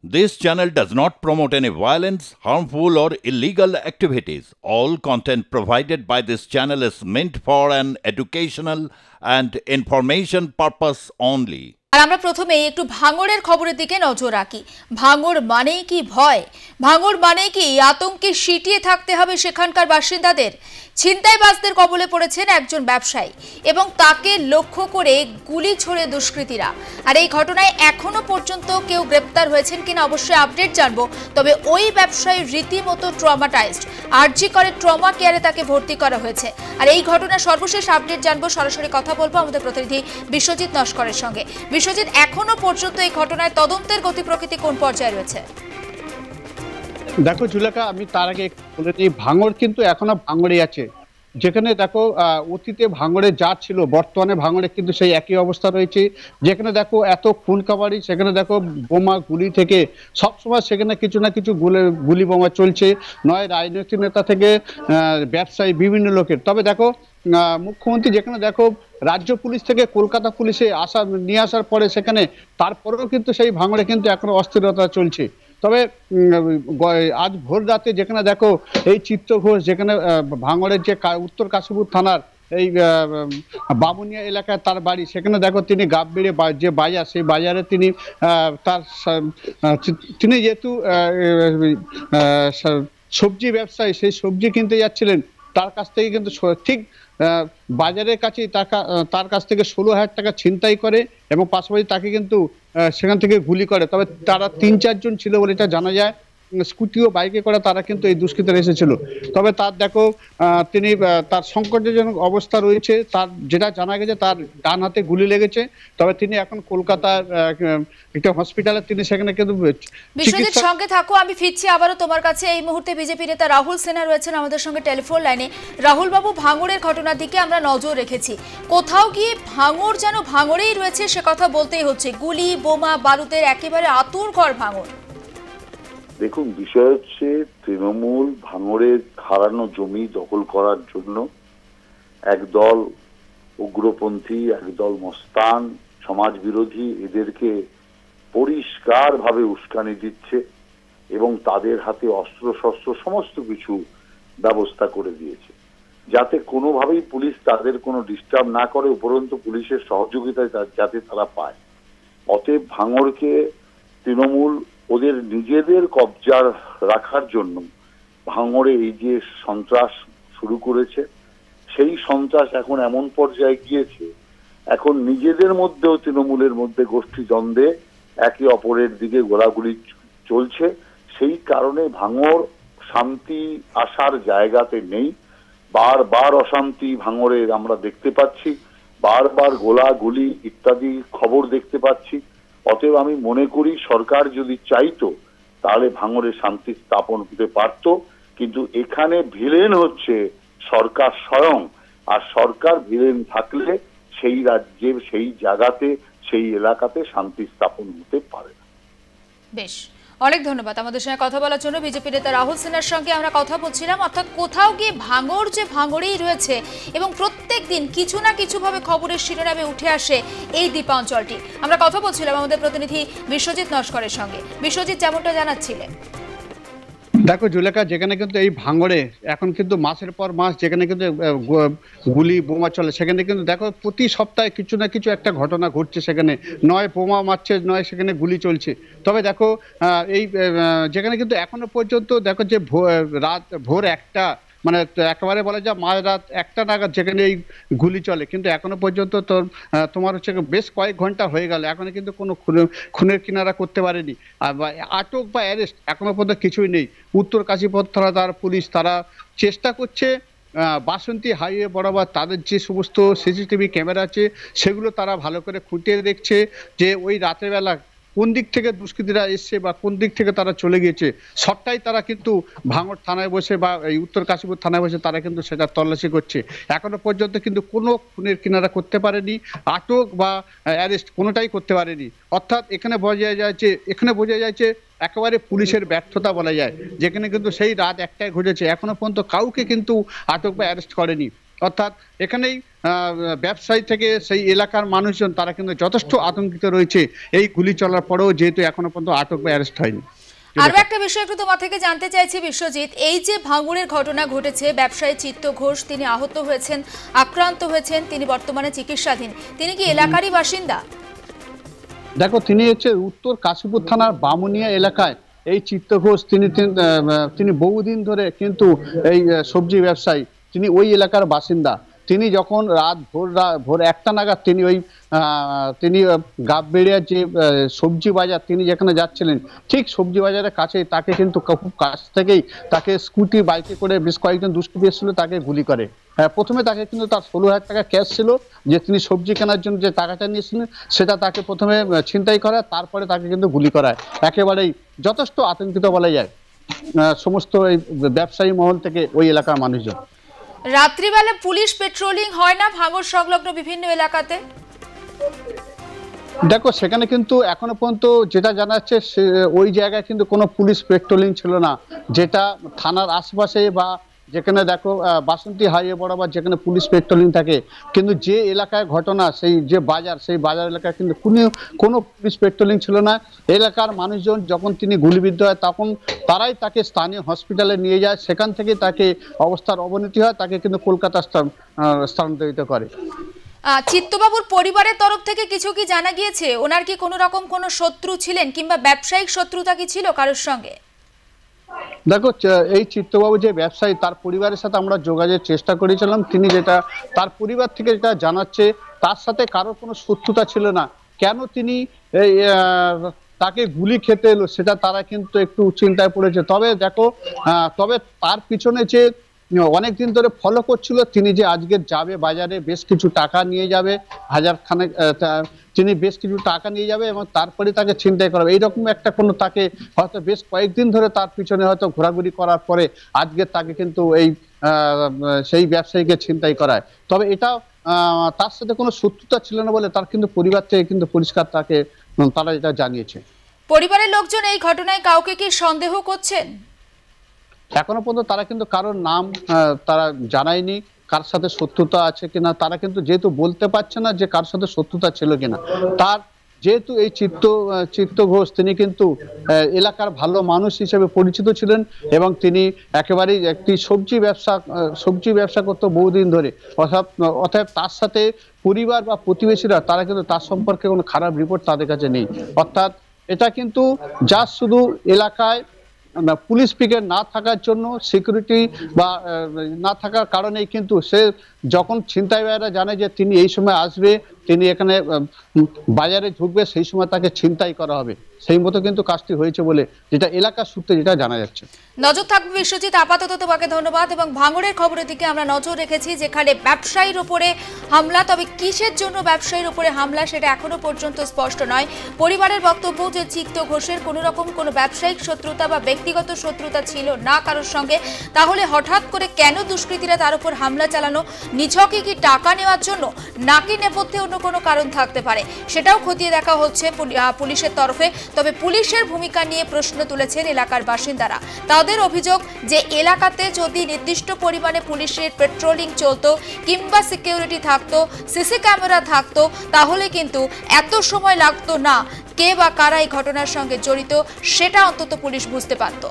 This channel does not promote any violence, harmful, or illegal activities. All content provided by this channel is meant for an educational and information purpose only. আর আমরা প্রথমেই একটু ভাঙড়ের খবরের দিকে নজর রাখি। ভাঙড় মানেই কি ভয়? ভাঙড় মানেই কি আতঙ্কে সিটিয়ে থাকতে হবে সেখানকার বাসিন্দাদের? ছিনতাইবাজদের কবলে পড়েছেন একজন ব্যবসায়ী এবং তাকে লক্ষ্য করে গুলি ছোড়ে দুষ্কৃতীরা। আর এই ঘটনায় এখনো পর্যন্ত কেউ গ্রেপ্তার হয়েছেন কিনা অবশ্যই আপডেট জানবো। তবে ওই ব্যবসায়ী রীতিমতো ট্রমাটাইজড। আরজি করে ট্রমা কেয়ারে তাকে ভর্তি করা হয়েছে। আর এই ঘটনার সর্বশেষ আপডেট জানবো, সরাসরি কথা বলবো আমাদের প্রতিনিধি বিশ্বজিৎ নস্করের সঙ্গে। বিশ্বজিৎ, এখনো পর্যন্ত এই ঘটনায় তদন্তের গতি প্রকৃতি কোন পর্যায়ে রয়েছে? দেখো জুলেখা, আমি তার আগে বলে দিই, ভাঙড় কিন্তু এখনো ভাঙড়ে আছে। যেখানে দেখো অতীতে ভাঙড়ে যা ছিল বর্তমানে ভাঙড়ে কিন্তু সেই একই অবস্থা রয়েছে। যেখানে দেখো এত খুন খাবারি, সেখানে দেখো বোমা গুলি থেকে সবসময় সেখানে কিছু না কিছু গুলি বোমা চলছে, নয় রাজনৈতিক নেতা থেকে ব্যবসায়ী বিভিন্ন লোকের। তবে দেখো মুখ্যমন্ত্রী যেখানে দেখো রাজ্য পুলিশ থেকে কলকাতা পুলিশে নিয়ে আসার পরে সেখানে তারপরেও কিন্তু সেই ভাঙড়ে কিন্তু এখনো অস্থিরতা চলছে। তবে আজ ভোর রাতে যেখানে দেখো এই চিত্র ঘোষ, যেখানে ভাঙড়ের যে উত্তর কাশীপুর থানার এই বামুনিয়া এলাকায় তার বাড়ি, সেখানে দেখো তিনি গাববিড়ে যে বাজার, সেই বাজারে তিনি যেহেতু সবজি ব্যবসায়ী, সেই সবজি কিনতে যাচ্ছিলেন, তার কাছ থেকে কিন্তু ঠিক বাজারের কাছেই তার কাছ থেকে 16,000 টাকা ছিনতাই করে এবং পাশাপাশি তাকে কিন্তু সেখান থেকে গুলি করে। তবে তারা 3-4 জন ছিল বলে এটা জানা যায়। স্কুটি ও বাইকে করে তারা কিন্তু এই দুষ্কৃতীরা এসেছিল। তবে তার দেখো তিনি তার সংকটজনক অবস্থা রয়েছে। তার যেটা জানা গেছে তার ডান হাতে গুলি লেগেছে। তবে তিনি এখন কলকাতার একটা হসপিটালে তিনি সেখানে কিন্তু। বিশ্বজিৎ, সঙ্গে থাকো, আমি ফিরছি আবারও তোমার কাছে। এই মুহূর্তে বিজেপি নেতা রাহুল সিনহা রয়েছেন আমাদের সঙ্গে টেলিফোন লাইনে। রাহুল বাবু, ভাঙড়ের ঘটনার দিকে আমরা নজর রেখেছি। কোথাও গিয়ে ভাঙড় যেন ভাঙড়েই রয়েছে সে কথা বলতেই হচ্ছে। গুলি বোমা বারুদের একেবারে আতুরঘর ভাঙড়। দেখুন, বিষয় হচ্ছে তৃণমূল ভাঙড়ের হারানো জমি দখল করার জন্য একদল উগ্রপন্থী, একদল মস্তান, সমাজ বিরোধী এদেরকে পরিষ্কারভাবে উস্কানি দিচ্ছে এবং তাদের হাতে অস্ত্র শস্ত্র সমস্ত কিছু ব্যবস্থা করে দিয়েছে, যাতে কোনোভাবেই পুলিশ তাদের কোনো ডিস্টার্ব না করে, উপরন্তু পুলিশের সহযোগিতায় যাতে তারা পায়। অতএব ভাঙড়কে তৃণমূল ওদের নিজেদের কবজা রাখার জন্য ভাঙড়ে এই যে সন্ত্রাস শুরু করেছে, সেই সন্ত্রাস এখন এমন পর্যায়ে গিয়েছে, এখন নিজেদের মধ্যেও তৃণমূলের মধ্যে গোষ্ঠী দ্বন্দ্বে একে অপরের দিকে গোলাগুলি চলছে। সেই কারণে ভাঙড় শান্তি আসার জায়গাতে নেই। বারবার অশান্তি ভাঙড়ের আমরা দেখতে পাচ্ছি, বারবার গোলাগুলি ইত্যাদি খবর দেখতে পাচ্ছি। অতএব আমি মনে করি সরকার যদি চাইতো তাহলে ভাঙড়ে শান্তি স্থাপন হতে পারত, কিন্তু এখানে ভিলেন হচ্ছে সরকার স্বয়ং। আর সরকার ভিলেন থাকলে সেই রাজ্যে, সেই জায়গাতে, সেই এলাকাতে শান্তি স্থাপন হতে পারে না। বেশ, অনেক ধন্যবাদ আমাদের সঙ্গে কথা বলার জন্য। বিজেপি নেতা রাহুল সিনহার সঙ্গে আমরা কথা বলছিলাম। অর্থাৎ কোথাও গিয়ে ভাঙড় যে ভাঙড়েই রয়েছে এবং প্রত্যেক দিন কিছু না কিছু ভাবে খবরের শিরোনামে উঠে আসে এই দ্বীপাঞ্চলটি। আমরা কথা বলছিলাম আমাদের প্রতিনিধি বিশ্বজিৎ নস্করের সঙ্গে। বিশ্বজিৎ, যেমনটা জানাচ্ছিলেন। দেখো জুলেখা, যেখানে কিন্তু এই ভাঙড়ে এখন কিন্তু মাসের পর মাস যেখানে কিন্তু গুলি বোমা চলে, সেখানে কিন্তু দেখো প্রতি সপ্তাহে কিছু না কিছু একটা ঘটনা ঘটছে। সেখানে নয় বোমা মারছে, নয় সেখানে গুলি চলছে। তবে দেখো এই যেখানে কিন্তু এখনো পর্যন্ত দেখো যে ভোর 1টা, মানে একেবারে বলা যায় রাত 1টা নাগাদ যেখানে এই গুলি চলে, কিন্তু এখনো পর্যন্ত তোমার হচ্ছে বেশ কয়েক ঘন্টা হয়ে গেল, এখনো কিন্তু কোনো খুনের কিনারা করতে পারেনি। আর আটক বা অ্যারেস্ট এখনো পর্যন্ত কিছুই নেই। উত্তর কাশীপুর থানার পুলিশ তারা চেষ্টা করছে বাসন্তী হাইওয়ে বরাবর তাদের যে সমস্ত সিসিটিভি ক্যামেরা আছে সেগুলো তারা ভালো করে খুঁটিয়ে দেখছে যে ওই রাতের বেলা কোন দিক থেকে দুষ্কৃতীরা এসছে বা কোন দিক থেকে তারা চলে গিয়েছে। সবটাই তারা কিন্তু ভাঙড় থানায় বসে বা এই উত্তর কাশীপুর থানায় বসে তারা কিন্তু সেটা তল্লাশি করছে। এখনো পর্যন্ত কিন্তু কোনো খুনের কিনারা করতে পারেনি, আটক বা অ্যারেস্ট কোনোটাই করতে পারেনি। অর্থাৎ এখানে বোঝা যাচ্ছে একেবারে পুলিশের ব্যর্থতা বলা যায়, যেখানে কিন্তু সেই রাত 1টায় ঘটেছে, এখনো পর্যন্ত কাউকে কিন্তু আটক বা অ্যারেস্ট করেনি। অর্থাৎ এখানেই ব্যবসায়ী থেকে সেই এলাকার মানুষজন তারা কিন্তু যথেষ্ট আতঙ্কিত রয়েছে এই গুলি চলার পরেও, যেহেতু এখনো পর্যন্ত আটক বা অ্যারেস্ট হয়নি। আরো একটা বিষয় একটু তোমার থেকে জানতে চাইছি বিশ্বজিৎ, এই যে ভাঙড়ের ঘটনা ঘটেছে, ব্যবসায়ী চিত্ত ঘোষ তিনি আহত হয়েছেন, আক্রান্ত হয়েছেন, তিনি বর্তমানে চিকিৎসাধীন, তিনি কি এলাকারই বাসিন্দা? দেখো, তিনি হচ্ছে উত্তর কাশীপুর থানার বামুনিয়া এলাকায় এই চিত্ত ঘোষ, তিনি বহুদিন ধরে কিন্তু এই সবজি ব্যবসায়ী, তিনি ওই এলাকার বাসিন্দা। তিনি যখন ভোর 1টা নাগাদ তিনি গাববেড়িয়ার যে সবজি বাজার তিনি যেখানে যাচ্ছিলেন, ঠিক সবজি বাজারের কাছে তাকে কিন্তু খুব কাছ থেকেই তাকে স্কুটি বাইকে করে বেশ কয়েকজন দুষ্কৃতী এসেছিল, তাকে গুলি করে। প্রথমে তাকে কিন্তু তার 16,000 টাকা ক্যাশ ছিল, যে তিনি সবজি কেনার জন্য যে টাকাটা নিয়েছিলেন সেটা তাকে প্রথমে ছিনতাই করায়, তারপরে তাকে কিন্তু গুলি করায়। একেবারেই যথেষ্ট আতঙ্কিত বলা যায় সমস্ত এই ব্যবসায়ী মহল থেকে ওই এলাকার মানুষজন। রাত্রিবেলা পুলিশ পেট্রোলিং হয় না ভাঙড় সংলগ্ন বিভিন্ন এলাকাতে? দেখো, সেখানে কিন্তু এখনো পর্যন্ত যেটা জানা যাচ্ছে ওই জায়গায় কিন্তু কোনো পুলিশ পেট্রোলিং ছিল না, যেটা থানার আশেপাশে বা যেখানে দেখো বাসন্তী হাইওয়ে বরাবর যেখানে পুলিশ পেট্রোলিং থাকে, কিন্তু যে এলাকায় ঘটনা সেই যে বাজার, সেই বাজার এলাকায় কিন্তু কোনো পুলিশ পেট্রোলিং ছিল না। এলাকার মানুষজন যখন তিনি গুলিবিদ্ধ হয় তখন তারাই তাকে স্থানীয় হসপিটালে নিয়ে যায়, সেখান থেকে তাকে অবস্থার অবনতি হয়, তাকে কিন্তু কলকাতা স্থানান্তরিত করে। চিত্তবাবুর পরিবারের তরফ থেকে কিছু কি জানা গিয়েছে? ওনার কি কোনো রকম কোনো শত্রু ছিলেন কিংবা ব্যবসায়িক শত্রুতা কি ছিল কারোর সঙ্গে? দেখো, এই চিত্তবাবু যে ব্যবসায়ী, তার পরিবারের সাথে আমরা যোগাযোগের চেষ্টা করেছিলাম। তিনি যেটা তার পরিবার থেকে যেটা জানাচ্ছে, তার সাথে কারোর কোনো শত্রুতা ছিল না। কেন তিনি তাকে গুলি খেতে এলো সেটা তারা কিন্তু একটু চিন্তায় পড়েছে। তবে দেখো, তবে তার পিছনে যে অনেকদিন ধরে ফলো করছিল, তিনি যে আজকে যাবে বাজারে, বেশ কিছু টাকা নিয়ে যাবে, 1000 খানেক তিনি বেশ কিছু টাকা নিয়ে যাবে এবং তারপরে তাকে ছিনতাই করাবে, এইরকম একটা কোনো তাকে হয়তো বেশ কয়েকদিন ধরে তার পিছনে হয়তো ঘোরাঘুরি করার পরে আজকে তাকে কিন্তু সেই ব্যবসায়ীকে ছিনতাই করায়। তবে এটা তার সাথে কোনো শত্রুতা ছিল না বলে তার কিন্তু পরিবার থেকে কিন্তু পরিষ্কার তারা এটা জানিয়েছে। পরিবারের লোকজন এই ঘটনায় কাউকে কি সন্দেহ করছেন? এখনো পর্যন্ত তারা কিন্তু কারোর নাম তারা জানায়নি, কার সাথে শত্রুতা আছে কিনা তারা কিন্তু যেহেতু বলতে পারছে না যে কার সাথে শত্রুতা ছিল কিনা। তার যেহেতু এই চিত্ত ঘোষ তিনি কিন্তু এলাকার ভালো মানুষ হিসেবে পরিচিত ছিলেন এবং তিনি একেবারেই একটি সবজি ব্যবসা করতো বহুদিন ধরে, অর্থাৎ তার সাথে পরিবার বা প্রতিবেশীরা তারা কিন্তু তার সম্পর্কে কোনো খারাপ রিপোর্ট তাদের কাছে নেই। অর্থাৎ এটা কিন্তু যা শুধু এলাকায় পুলিশ পিকেট না থাকার জন্য, সিকিউরিটি বা না থাকার কারণেই কিন্তু সে যখন ছিনতাইবাজরা জানে যে তিনি এই সময় আসবে, তিনি এখানে বাজারে ঢুকবে, সেই সময় তাকে ছিনতাই করা হবে, সেই মতো কিন্তু কাজটি হয়েছে বলে যেটা এলাকার সূত্রে যেটা জানা যাচ্ছে। নজর থাকবে বিশ্বজিৎ, আপাতত তোমাকে ধন্যবাদ। এবং ভাঙড়ের খবরের দিকে আমরা নজর রেখেছি, যেখানে ব্যবসায়ীর উপরে হামলা, তবে কিসের জন্য ব্যবসায়ীর উপরে হামলা সেটা এখনো পর্যন্ত স্পষ্ট নয়। পরিবারের বক্তব্য যে চিত্ত ঘোষের কোনো রকম কোনো ব্যবসায়িক শত্রুতা বা ব্যক্তিগত শত্রুতা ছিল না কারোর সঙ্গে, তাহলে হঠাৎ করে কেন দুষ্কৃতীরা তার উপর হামলা চালানো? নিছকে কি টাকা নেওয়ার জন্য, নাকি নেপথ্যে অন্য কোনো কারণ থাকতে পারে, সেটাও খতিয়ে দেখা হচ্ছে পুলিশের তরফে। তবে পুলিশের ভূমিকা নিয়ে প্রশ্ন তুলেছেন এলাকার বাসিন্দারা। তাদের অভিযোগ যে এলাকাতে যদি নির্দিষ্ট পরিমাণে পুলিশের পেট্রোলিং চলতো কিংবা সিকিউরিটি থাকতো, সিসি ক্যামেরা থাকতো, তাহলে কিন্তু এত সময় লাগতো না কে বা কারা এই ঘটনার সঙ্গে জড়িত সেটা অন্তত পুলিশ বুঝতে পারত।